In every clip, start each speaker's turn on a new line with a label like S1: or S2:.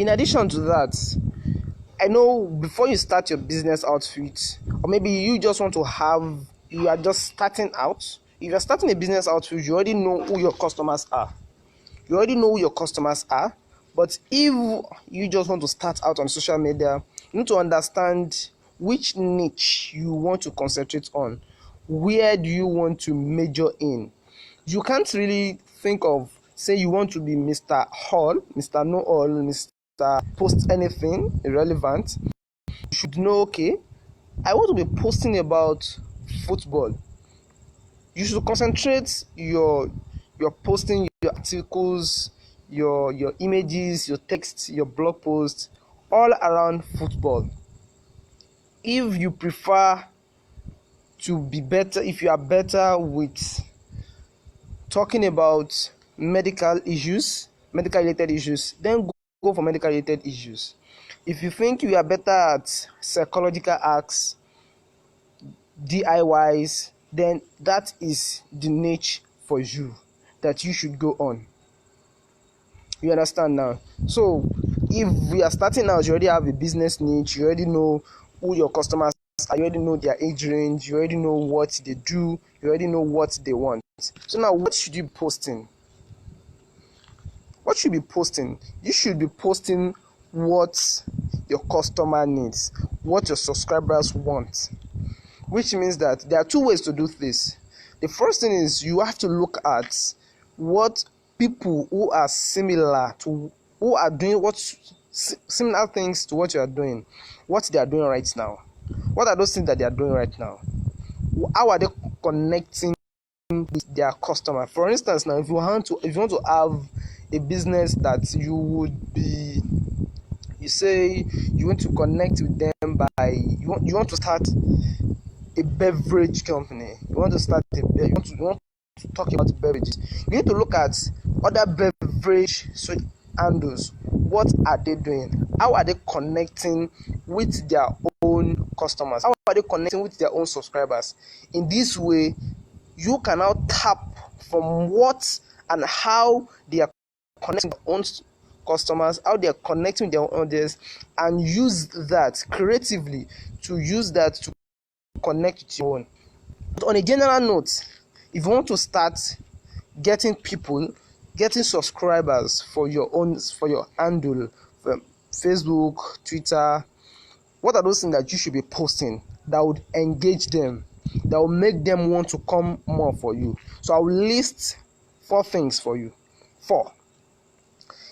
S1: In addition to that, I know before you start your business outfit, or maybe you are just starting out. If you're starting a business outfit, you already know who your customers are. But if you just want to start out on social media, you need to understand which niche you want to concentrate on. Where do you want to major in? You can't really think of, say, you want to be Mr. Hall, Mr. Know All, Mr. Post anything irrelevant. You should know, okay, I want to be posting about football. You should concentrate your posting, your articles, your images, your texts, your blog posts all around football. If you prefer to be better, if you are better with talking about medical related issues, then go for medical related issues. If you think you are better at psychological acts, DIYs, then that is the niche for you that you should go on. You understand now? So if we are starting out, you already have a business niche, you already know who your customers are, you already know their age range, you already know what they do, you already know what they want. So now, what should you be posting? You should be posting what your customer needs, what your subscribers want. Which means that there are two ways to do this. The first thing is you have to look at what people who are doing similar things to what you are doing, what they are doing right now. What are those things that they are doing right now? How are they connecting with their customer? For instance, now if you want to have a business that you say you want to connect with them by you want to start a beverage company. You want to talk about beverages. You need to look at other beverage handles. What are they doing? How are they connecting with their own customers? How are they connecting with their own subscribers? In this way, you can now tap from what and how they are connecting their own customers, how they are connecting with their own audience, and use that creatively to connect with your own. But on a general note, if you want to start getting subscribers for your handle, Facebook, Twitter, what are those things that you should be posting that would engage them, that will make them want to come more for you? So I will list 4 things for you. 4.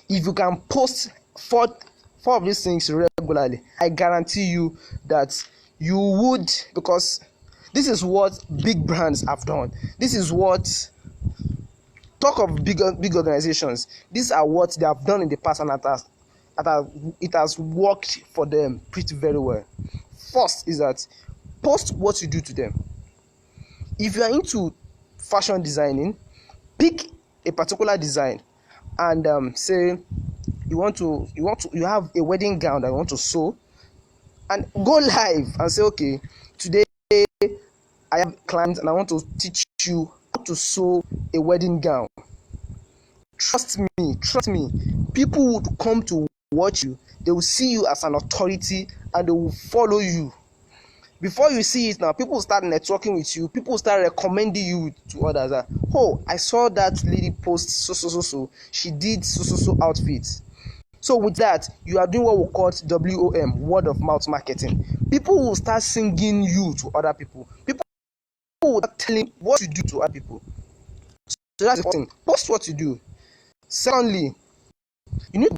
S1: If you can post 4 of these things regularly, I guarantee you that you would, because this is what big brands have done. This is what, talk of big organizations, these are what they have done in the past, and it has worked for them pretty very well. First is that post what you do to them. If you are into fashion designing, pick a particular design and say you have a wedding gown that you want to sew, and go live and say, okay, today I have clients and I want to teach you how to sew a wedding gown. Trust me, people would come to watch you. They will see you as an authority and they will follow you. Before you see it now, people will start networking with you. People will start recommending you to others. Oh, I saw that lady post so. She did so outfit. So with that, you are doing what we call WOM, word of mouth marketing. People will start singing you to other people. People will start telling what you do to other people. So that's the first thing. Post what you do. Secondly, you need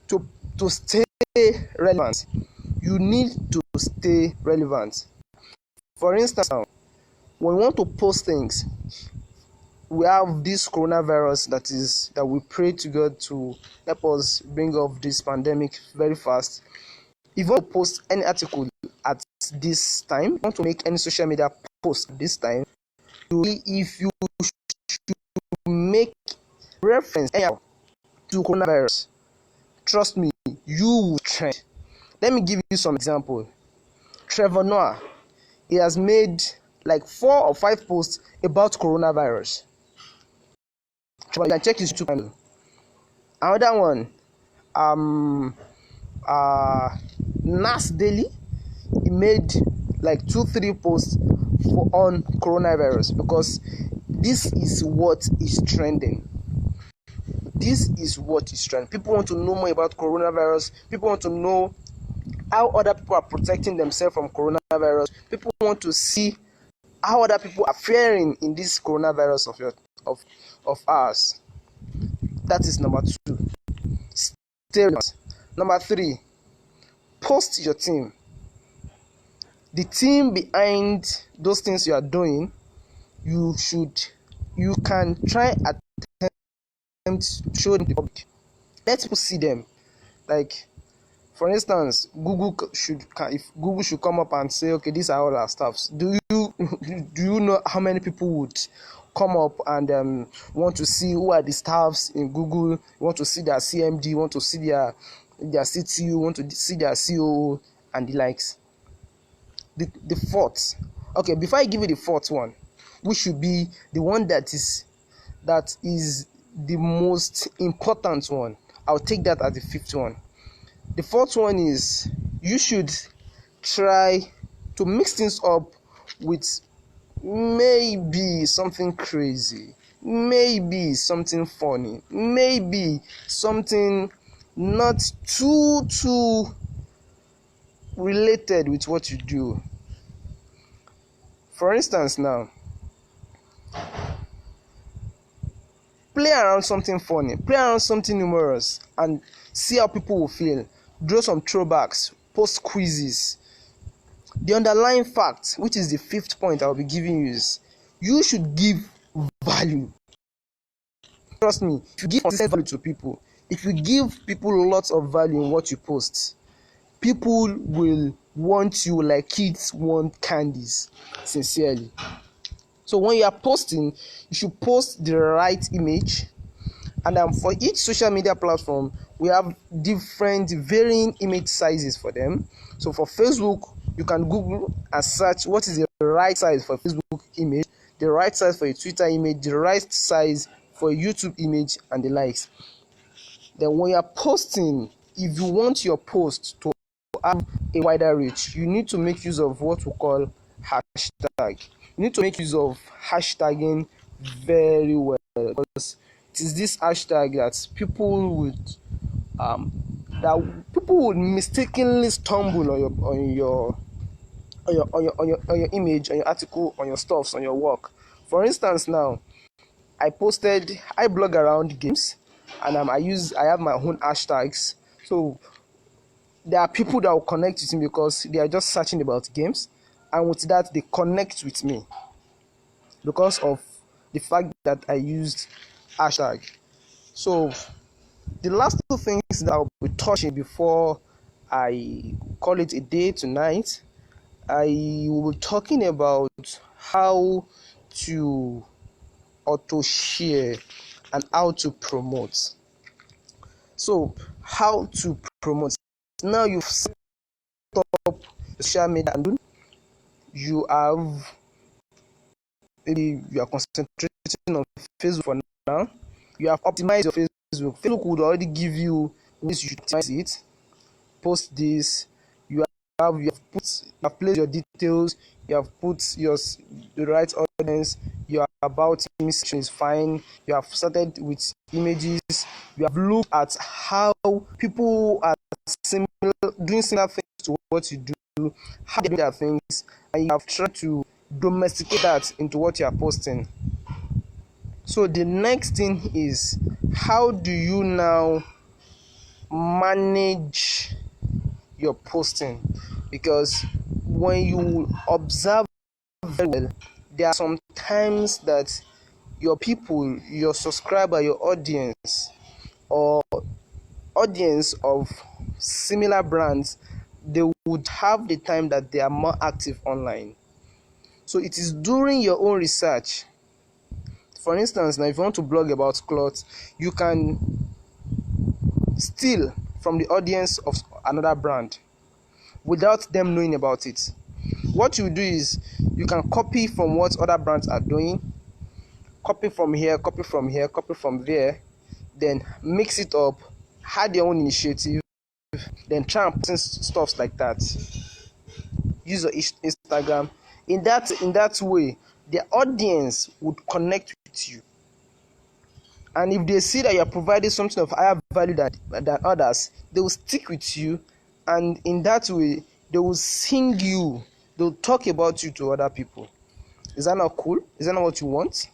S1: to stay relevant. You need to stay relevant. For instance, now, when we want to post things, we have this coronavirus that we pray to God to help us bring off this pandemic very fast. If you want to post any article at this time, you want to make any social media post at this time, if you should make reference to coronavirus, trust me, you will trend. Let me give you some example. Trevor Noah, he has made like 4 or 5 posts about coronavirus. You can check his YouTube channel. Another one, um Nas Daily, he made like 2-3 posts on coronavirus, because this is what is trending. This is what is trending. People want to know more about coronavirus. People want to know how other people are protecting themselves from coronavirus. People want to see how other people are faring in this coronavirus of ours. That is number 2. Stay relevant. Number 3, post your team. The team behind those things you are doing, you can try attempt to show them to the public. Let people see them. Like, for instance, if Google should come up and say, okay, these are all our staffs. Do you know how many people would come up and want to see who are the staffs in Google? Want to see their CMD, want to see their CTO, want to see their COO and the likes. The fourth, okay, before I give you the fourth one, which should be the one that is the most important one, I'll take that as the fifth one. The fourth one is, you should try to mix things up with maybe something crazy, maybe something funny, maybe something not too related with what you do. For instance, now, play around something funny, play around something humorous, and see how people will feel. Draw some throwbacks, post quizzes. The underlying fact, which is the fifth point I'll be giving you, is you should give value. Trust me, if you give consistent value to people, if you give people lots of value in what you post, people will want you like kids want candies, sincerely. So when you are posting, you should post the right image. And for each social media platform, we have different varying image sizes for them. So for Facebook, you can Google and search what is the right size for Facebook image, the right size for a Twitter image, the right size for a YouTube image, and the likes. Then when you are posting, if you want your post to have a wider reach, you need to make use of what we call hashtag. You need to make use of hashtagging very well, because it is this hashtag that people would mistakenly stumble on your image, on your article, on your stuffs, on your work. For instance, now I blog around games, and I have my own hashtags. So there are people that will connect with me because they are just searching about games, and with that they connect with me because of the fact that I used hashtag. So the last 2 things that I'll be touching before I call it a day tonight, I will be talking about how to auto share and how to promote. So how to promote. Now you've set up social media and you are concentrating on Facebook for now. You have optimized your Facebook. Facebook would already give you ways you should optimize it. Post this. You have placed your details. You have put the right audience. Your about me section is fine. You have started with images. You have looked at how people are doing similar things to what you do, how they do their things, and you have tried to domesticate that into what you are posting. So the next thing is, how do you now manage your posting? Because when you observe very well, there are some times that your people, your subscriber, your audience, or audience of similar brands, they would have the time that they are more active online. So it is during your own research. For instance, now if you want to blog about clothes, you can steal from the audience of another brand without them knowing about it. What you do is you can copy from what other brands are doing, copy from here, copy from here, copy from there, then mix it up had your own initiative, then try and post stuff like that. Use your Instagram. In that way, the audience would connect with you. And if they see that you're providing something of higher value than others, they will stick with you, and in that way they will sing you, they'll talk about you to other people. Is that not cool? Is that not what you want?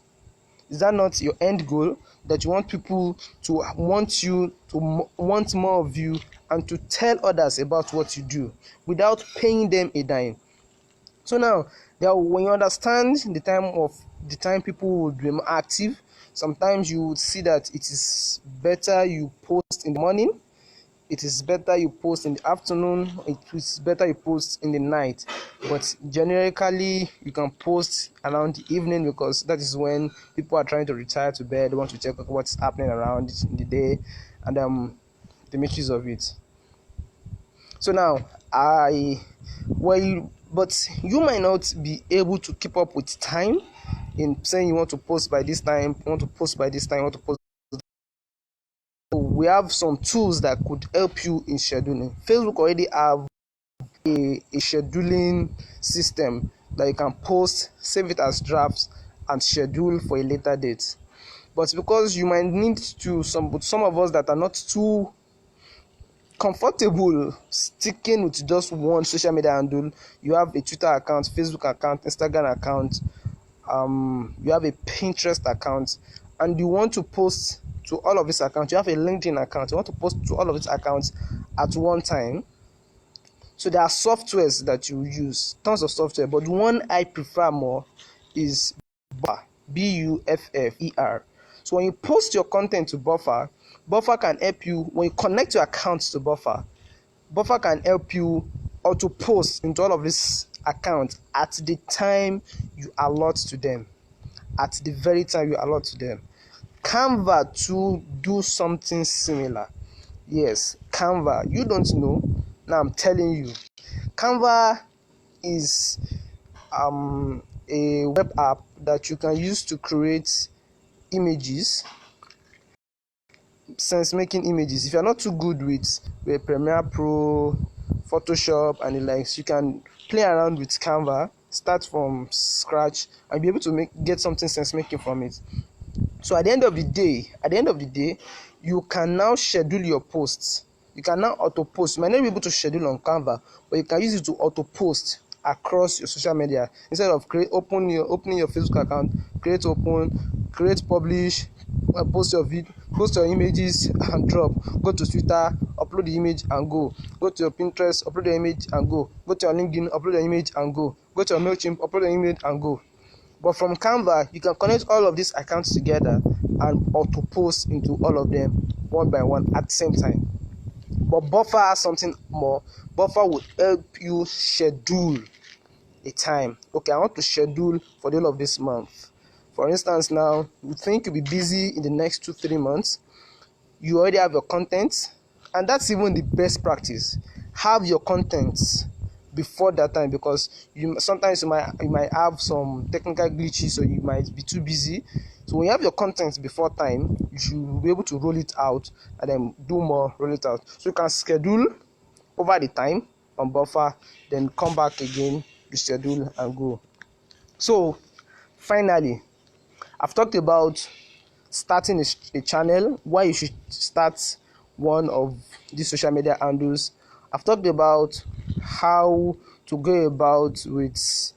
S1: Is that not your end goal, that you want people to want you, to want more of you, and to tell others about what you do without paying them a dime? So now, when you understand the time people would be more active, sometimes you would see that it is better you post in the morning, it is better you post in the afternoon, it is better you post in the night. But generically, you can post around the evening, because that is when people are trying to retire to bed, they want to check what's happening around in the day, and the misuse of it. So now, but you might not be able to keep up with time in saying you want to post by this time, you want to post by this time, you want to post. We have some tools that could help you in scheduling. Facebook already have a scheduling system that you can post, save it as drafts, and schedule for a later date. But because you might need to, some of us that are not too comfortable sticking with just one social media handle, you have a Twitter account, Facebook account, Instagram account, you have a Pinterest account, and you want to post to all of these accounts, you have a LinkedIn account, you want to post to all of these accounts at one time. So there are softwares that you use, tons of software, but the one I prefer more is Buffer, Buffer. So when you post your content to Buffer, Buffer can help you. When you connect your accounts to Buffer, Buffer can help you auto post into all of these accounts at the time you allot to them, at the very time you allot to them. Canva to do something similar. Yes, Canva. You don't know. Now I'm telling you. Canva is a web app that you can use to create images, sense making images. If you're not too good with Premiere Pro, Photoshop, and the likes, you can play around with Canva, start from scratch, and be able to get something sense making from it. So at the end of the day, you can now schedule your posts. You can now auto post. You might not be able to schedule on Canva, but you can use it to auto post across your social media. Instead of opening your Facebook account, create, publish, post your images and drop. Go to Twitter, upload the image and go. Go to your Pinterest, upload the image and go. Go to your LinkedIn, upload the image and go. Go to your MailChimp, upload the image and go. But from Canva, you can connect all of these accounts together and auto post into all of them one by one at the same time. But Buffer has something more. Buffer will help you schedule a time. Okay, I want to schedule for the whole of this month. For instance, now you think you'll be busy in the next 2-3 months. You already have your content, and that's even the best practice. Have your contents before that time, because sometimes you might have some technical glitches, or you might be too busy. So when you have your content before time, you should be able to roll it out and then roll it out. So you can schedule over the time on Buffer, then come back again, you schedule and go. So finally, I've talked about starting a channel, why you should start one of these social media handles. I've talked about how to go about with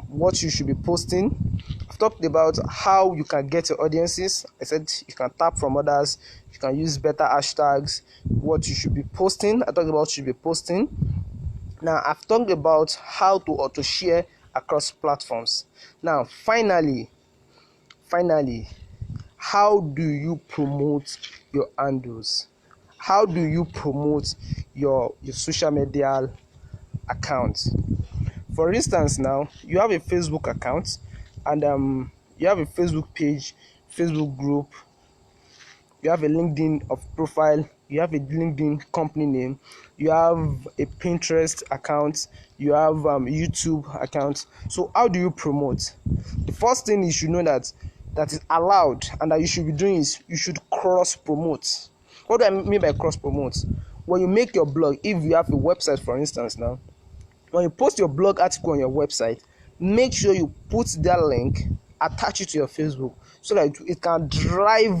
S1: what you should be posting. I've talked about how you can get your audiences. I said you can tap from others, you can use better hashtags, what you should be posting. I talked about what you should be posting. Now I've talked about how to auto share across platforms. Now finally, how do you promote your handles? How do you promote your social media account? For instance, now you have a Facebook account, and you have a Facebook page, Facebook group, you have a LinkedIn of profile, you have a LinkedIn company name, you have a Pinterest account, you have YouTube account. So how do you promote? The first thing you should know that is allowed and that you should be doing is you should cross promote. What do I mean by cross promote? When you make your blog, if you have a website for instance now, when you post your blog article on your website, make sure you put that link, attach it to your Facebook so that it can drive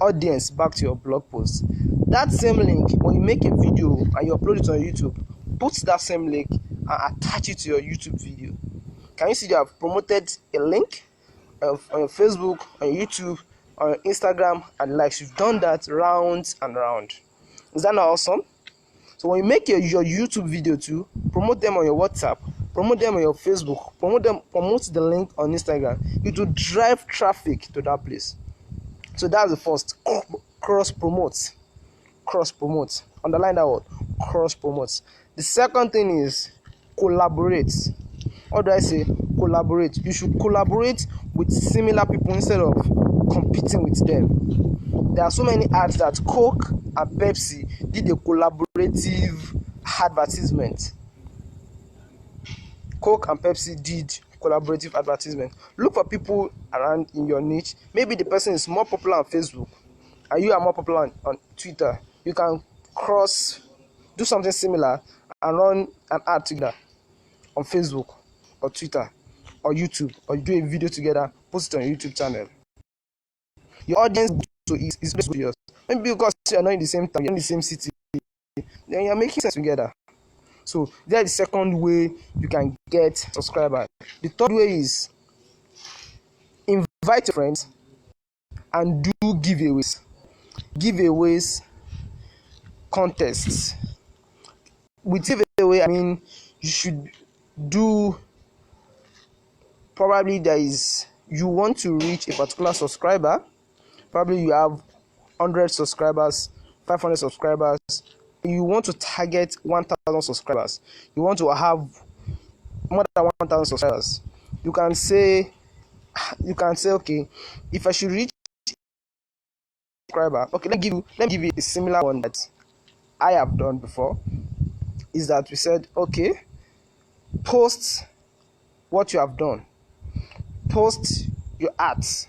S1: audience back to your blog post. That same link, when you make a video and you upload it on YouTube, put that same link and attach it to your YouTube video. Can you see you have promoted a link on your Facebook, on your YouTube, on your Instagram, and likes? You've done that round and round. Is that not awesome? So when you make your YouTube video too, promote them on your WhatsApp, promote them on your Facebook, promote the link on Instagram. It will drive traffic to that place. So that's the first. Cross promote. Cross promote. Underline that word. Cross promote. The second thing is collaborate. What do I say? Collaborate. You should collaborate with similar people instead of competing with them. There are so many ads that Coke and Pepsi did a collaborative advertisement. Coke and Pepsi did collaborative advertisement. Look for people around in your niche. Maybe the person is more popular on Facebook and you are more popular on Twitter. You can do something similar and run an ad together on Facebook or Twitter or YouTube, or do a video together, post it on your YouTube channel. Your audience is close to yours. Maybe because you are not in the same town, you're in the same city, then you're making sense together. So that's the second way you can get subscribers. The third way is invite your friends and do giveaways. Giveaways, contests. With giveaway, I mean you should do, probably you want to reach a particular subscriber. Probably you have 100 subscribers, 500 subscribers. You want to target 1,000 subscribers. You want to have more than 1,000 subscribers. You can say, okay, if I should reach subscriber, okay, let me give you a similar one that I have done before. Is that we said, okay, post what you have done, post your ads.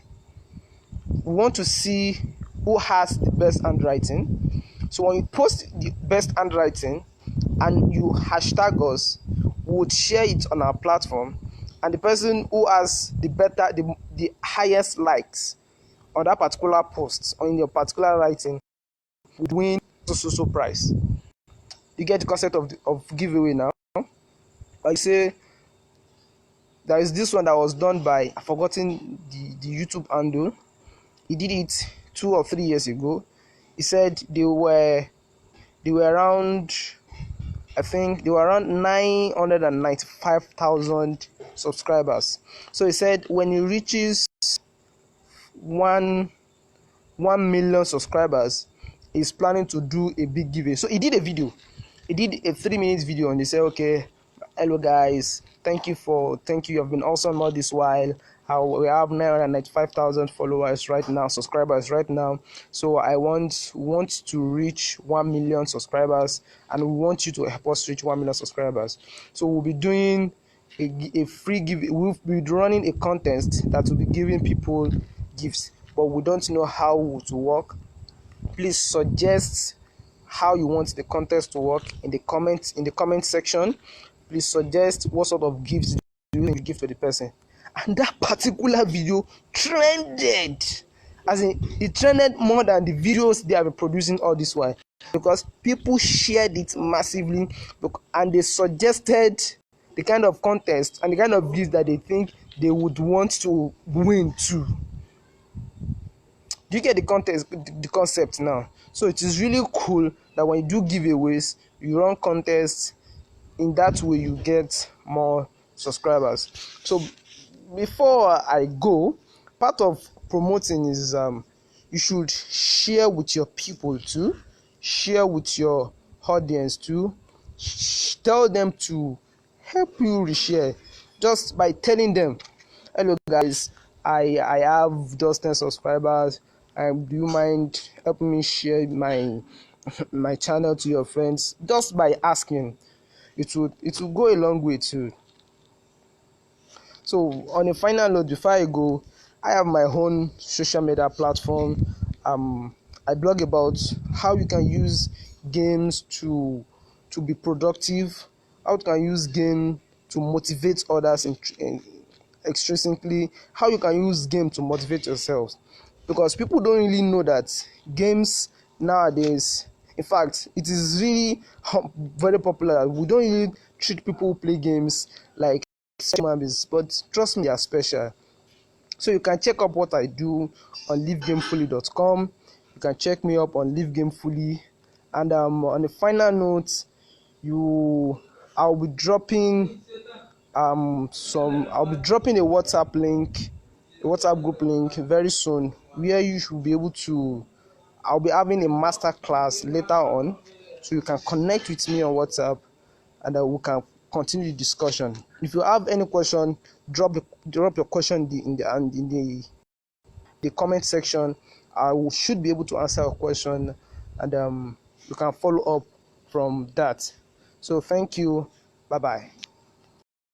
S1: We want to see who has the best handwriting. So when you post the best handwriting and you hashtag us, we would share it on our platform, and the person who has the highest likes on that particular post or in your particular writing would win so prize. You get the concept of giveaway now. Like say, there is this one that was done by, I've forgotten the YouTube handle. He did it 2 or 3 years ago. He said they were around, I think they were around 995,000 subscribers. So he said when he reaches 1 million subscribers, he's planning to do a big giveaway. So he did a video. He did a 3-minute video, and he said, okay, hello guys, thank you, you have been awesome all this while. We have 995,000 followers right now, subscribers right now. So I want to reach 1 million subscribers, and we want you to help us reach 1 million subscribers. So we'll be doing a free give. We'll be running a contest that will be giving people gifts, but we don't know how to work. Please suggest how you want the contest to work in the comment section. Please suggest what sort of gifts you want to give to the person. And that particular video trended, as in it trended more than the videos they have been producing all this while, because people shared it massively, and they suggested the kind of contest and the kind of gifts that they think they would want to win too. Do you get the concept now? So it is really cool that when you do giveaways, you run contests. In that way, you get more subscribers. So before I go, part of promoting is you should share with your people too, share with your audience too. Tell them to help you reshare, just by telling them, hello guys, I have just 10 subscribers. Do you mind helping me share my channel to your friends? Just by asking, it will go a long way too. So on a final note, before I go, I have my own social media platform. I blog about how you can use games to be productive, how you can use game to motivate others in extrinsically, how you can use game to motivate yourself, because people don't really know that games nowadays, in fact it is really very popular. We don't really treat people who play games like human beings, but trust me, they are special. So you can check up what I do on livegamefully.com. You can check me up on livegamefully. And on a final note, you I'll be dropping I'll be dropping a WhatsApp link, a WhatsApp group link very soon, where you should be able to I'll be having a master class later on, so you can connect with me on WhatsApp, and we can continue the discussion. If you have any question, drop your question in the comment section. Should be able to answer your question, and you can follow up from that. So thank you. Bye bye.